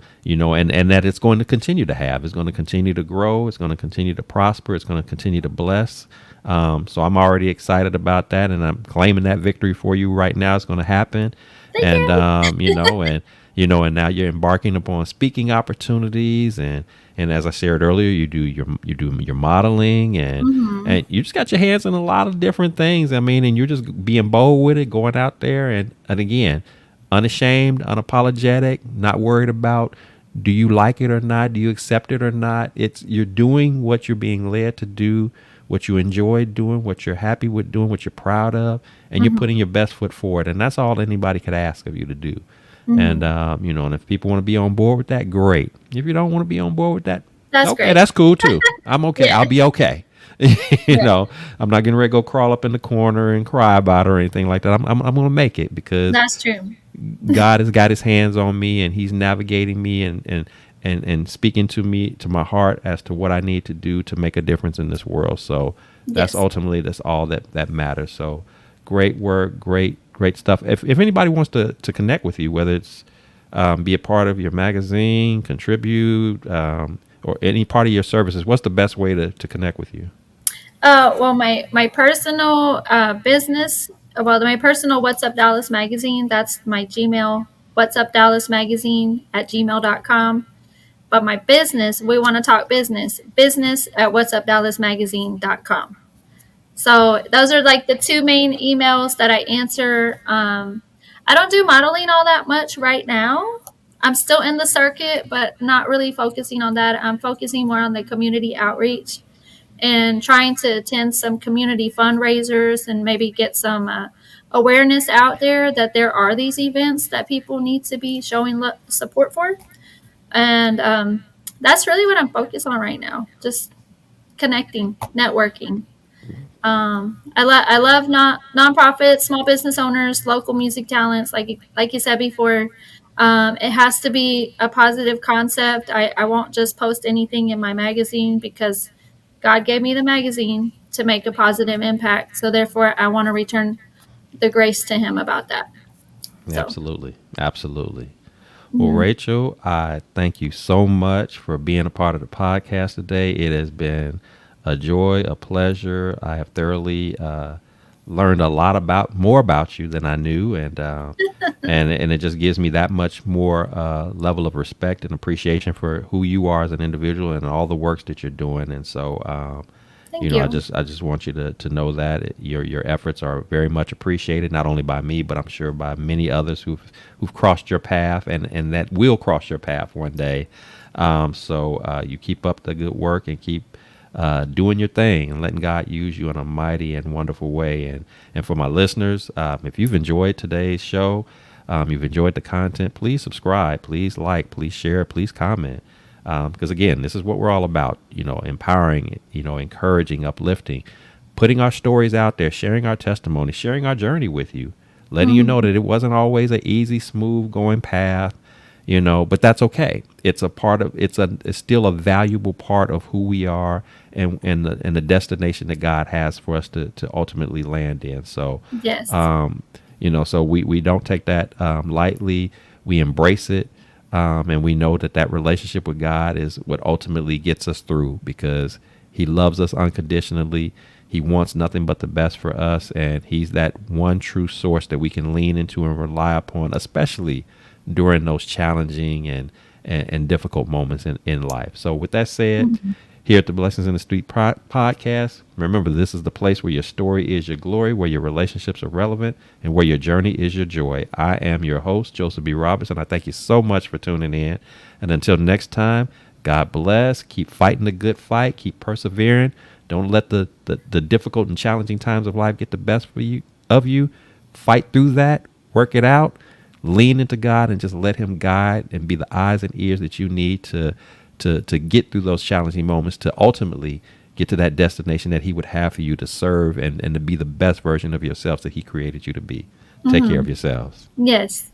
that it's going to continue to have. It's going to continue to grow. It's going to continue to prosper. It's going to continue to bless. So I'm already excited about that, and I'm claiming that victory for you right now. It's going to happen, Thank and you. and now you're embarking upon speaking opportunities, and as I shared earlier, you do your modeling, Hmm. and you just got your hands in a lot of different things. I mean, and you're just being bold with it, going out there, and again, unashamed, unapologetic, not worried about do you like it or not, do you accept it or not. It's you're doing what you're being led to do, what you enjoy doing, what you're happy with doing, what you're proud of, and you're Hmm. putting your best foot forward. And that's all anybody could ask of you to do. Hmm. And if people want to be on board with that, great. If you don't want to be on board with that, That's okay, great. that's cool too. I'm okay. Yeah. I'll be okay. you Yeah. know, I'm not getting ready to go crawl up in the corner and cry about it or anything like that. I'm going to make it because That's true. God has got his hands on me, and he's navigating me and speaking to me, to my heart, as to what I need to do to make a difference in this world. So Yes. that's all that matters. So great work, great stuff. If anybody wants to connect with you, whether it's be a part of your magazine, contribute, or any part of your services, what's the best way to connect with you? Well, my personal business, well, my personal What's Up Dallas magazine, that's my Gmail, What's Up Dallas magazine at gmail.com. But my business, we want to talk business at What's Up Dallas magazine.com. So those are like the two main emails that I answer. I don't do modeling all that much right now. I'm still in the circuit, but not really focusing on that. I'm focusing more on the community outreach and trying to attend some community fundraisers and maybe get some awareness out there that there are these events that people need to be showing support for. And that's really what I'm focused on right now. Just connecting, networking. I love not nonprofits, small business owners, local music talents. Like you said before, it has to be a positive concept. I won't just post anything in my magazine because God gave me the magazine to make a positive impact. So therefore, I want to return the grace to Him about that. So, Absolutely, absolutely. Well, mhm. Rachel, I thank you so much for being a part of the podcast today. It has been a joy, a pleasure. I have thoroughly learned a lot more about you than I knew, and it just gives me that much more level of respect and appreciation for who you are as an individual and all the works that you're doing. And so, Thank I you. just want you to know that your efforts are very much appreciated, not only by me, but I'm sure by many others who've crossed your path and that will cross your path one day. So you keep up the good work and keep doing your thing and letting God use you in a mighty and wonderful way. And for my listeners, if you've enjoyed today's show, you've enjoyed the content, please subscribe, please like, please share, please comment. Because again, this is what we're all about, empowering, encouraging, uplifting, putting our stories out there, sharing our testimony, sharing our journey with you, letting you know Mhm. that it wasn't always an easy, smooth going path, but that's okay. It's a part of it's still a valuable part of who we are and the destination that God has for us to ultimately land in. So, Yes. um, so we don't take that lightly. We embrace it. And we know that relationship with God is what ultimately gets us through because He loves us unconditionally. He wants nothing but the best for us. And He's that one true source that we can lean into and rely upon, especially during those challenging and difficult moments in life. So, with that said, Mhm. here at the Blessings in the Street podcast, remember this is the place where your story is your glory, where your relationships are relevant, and where your journey is your joy. I am your host, Joseph B. Robertson. I thank you so much for tuning in. And until next time, God bless. Keep fighting the good fight. Keep persevering. Don't let the difficult and challenging times of life get the best of you. Fight through that. Work it out. Lean into God and just let Him guide and be the eyes and ears that you need to get through those challenging moments to ultimately get to that destination that He would have for you to serve and to be the best version of yourselves that He created you to be. Take care of Mhm. yourselves. Yes.